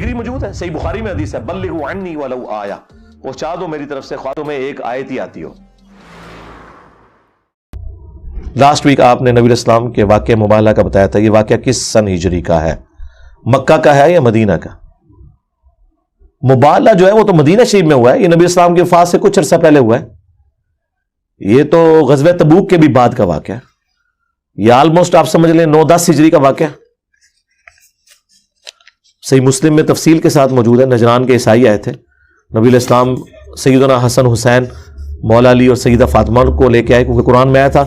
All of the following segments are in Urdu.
تفسیری موجود ہے، صحیح بخاری میں حدیث ہے، بلغوا عنی ولو آیا، پہنچا دو میری طرف سے خواہ تمہیں ایک آیت ہی آتی ہو۔ لاسٹ ویک آپ نے نبی علیہ السلام کے واقعہ مبالغہ کا بتایا تھا، یہ واقعہ کس سن ہجری کا ہے؟ مکہ کا ہے یا مدینہ کا؟ مبالغہ جو ہے وہ تو مدینہ شریف میں ہوا ہے، یہ نبی علیہ السلام کے وفات سے کچھ عرصہ پہلے ہوا ہے، یہ تو غزوہ تبوک کے بھی بعد کا واقعہ ہے، یہ آلموسٹ آپ سمجھ لیں 9-10 ہجری کا واقعہ۔ صحیح مسلم میں تفصیل کے ساتھ موجود ہے، نجران کے عیسائی آئے تھے، نبی علیہ السلام سیدنا حسن حسین مولا علی اور سیدہ فاطمہ کو لے کے آئے، کیونکہ قرآن میں آیا تھا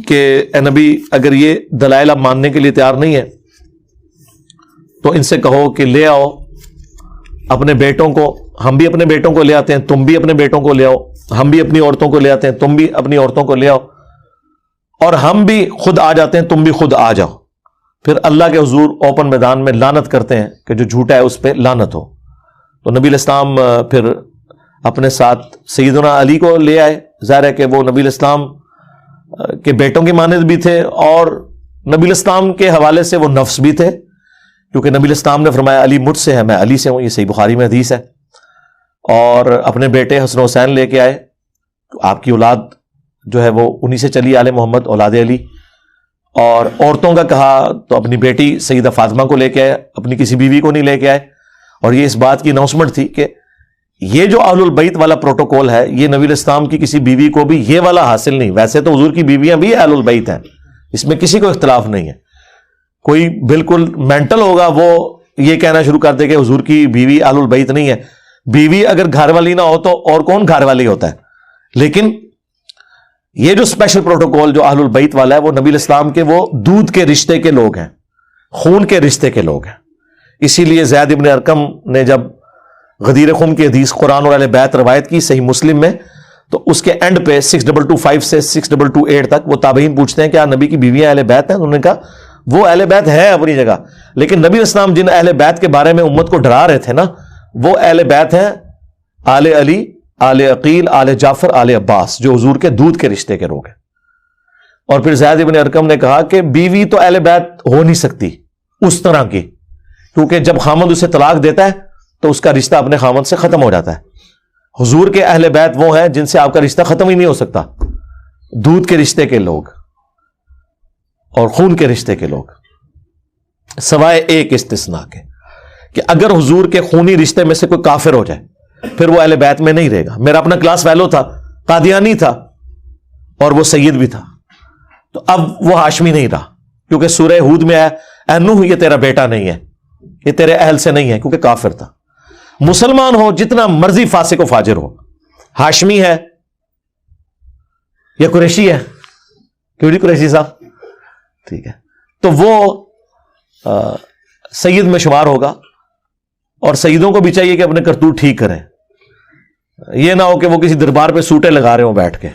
کہ اے نبی اگر یہ دلائل آپ ماننے کے لیے تیار نہیں ہے تو ان سے کہو کہ لے آؤ اپنے بیٹوں کو، ہم بھی اپنے بیٹوں کو لے آتے ہیں، تم بھی اپنے بیٹوں کو لے آؤ، ہم بھی اپنی عورتوں کو لے آتے ہیں، تم بھی اپنی عورتوں کو لے آؤ، اور ہم بھی خود آ جاتے ہیں، تم بھی خود آ جاؤ، پھر اللہ کے حضور اوپن میدان میں لعنت کرتے ہیں کہ جو جھوٹا ہے اس پہ لعنت ہو۔ تو نبی علیہ السلام پھر اپنے ساتھ سیدنا علی کو لے آئے، ظاہر ہے کہ وہ نبی علیہ السلام کے بیٹوں کی مانند بھی تھے اور نبی علیہ السلام کے حوالے سے وہ نفس بھی تھے، کیونکہ نبی علیہ السلام نے فرمایا علی مجھ سے ہے، میں علی سے ہوں، یہ صحیح بخاری میں حدیث ہے۔ اور اپنے بیٹے حسن حسین لے کے آئے، آپ کی اولاد جو ہے وہ انہی سے چلی، آل محمد اولاد علی۔ اور عورتوں کا کہا تو اپنی بیٹی سیدہ فاطمہ کو لے کے آئے، اپنی کسی بیوی کو نہیں لے کے آئے، اور یہ اس بات کی اناؤنسمنٹ تھی کہ یہ جو اہل البیت والا پروٹوکول ہے یہ نبی علیہ السلام کی کسی بیوی کو بھی یہ والا حاصل نہیں، ویسے تو حضور کی بیویاں بھی اہل البیت ہیں، اس میں کسی کو اختلاف نہیں ہے۔ کوئی بالکل مینٹل ہوگا وہ یہ کہنا شروع کر دے کہ حضور کی بیوی اہل البیت نہیں ہے، بیوی اگر گھر والی نہ ہو تو اور کون گھر والی ہوتا ہے، لیکن یہ جو اسپیشل پروٹوکول جو اہل البیت والا ہے وہ نبی علیہ السلام کے وہ دودھ کے رشتے کے لوگ ہیں، خون کے رشتے کے لوگ ہیں۔ اسی لیے زید ابن ارقم نے جب غدیر خم کی حدیث قرآن اور اہل بیت روایت کی صحیح مسلم میں، تو اس کے اینڈ پہ 6225 سے 6228 تک وہ تابعین پوچھتے ہیں کہ نبی کی بیویاں اہل بیت ہیں؟ انہوں نے کہا وہ اہل بیت ہے اپنی جگہ، لیکن نبی علیہ السلام جن اہل بیت کے بارے میں امت کو ڈرا رہے تھے نا، وہ اہل بیت ہیں آل علی، آل عقیل، آل جعفر، آل عباس، جو حضور کے دودھ کے رشتے کے لوگ ہیں۔ اور پھر زید ابن ارقم نے کہا کہ بیوی تو اہل بیت ہو نہیں سکتی اس طرح کی، کیونکہ جب خامند اسے طلاق دیتا ہے تو اس کا رشتہ اپنے خامند سے ختم ہو جاتا ہے۔ حضور کے اہل بیت وہ ہیں جن سے آپ کا رشتہ ختم ہی نہیں ہو سکتا، دودھ کے رشتے کے لوگ اور خون کے رشتے کے لوگ، سوائے ایک استثناء کے کہ اگر حضور کے خونی رشتے میں سے کوئی کافر ہو جائے پھر وہ اہل بیت میں نہیں رہے گا۔ میرا اپنا کلاس فیلو تھا، قادیانی تھا اور وہ سید بھی تھا، تو اب وہ ہاشمی نہیں رہا، کیونکہ سورہ ہود میں آیا اے نوح یہ تیرا بیٹا نہیں ہے، یہ تیرے اہل سے نہیں ہے، کیونکہ کافر تھا۔ مسلمان ہو جتنا مرضی فاسق و فاجر ہو، ہاشمی ہے یا قریشی ہے، کیوں جی قریشی صاحب، ٹھیک ہے، تو وہ سید میں شمار ہوگا۔ اور سیدوں کو بھی چاہیے کہ اپنے کرتوت ٹھیک کریں، یہ نہ ہو کہ وہ کسی دربار پہ سوٹے لگا رہے ہوں بیٹھ کے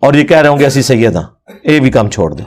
اور یہ کہہ رہے ہوں کہ ایسی سید ہاں، یہ بھی کام چھوڑ دو۔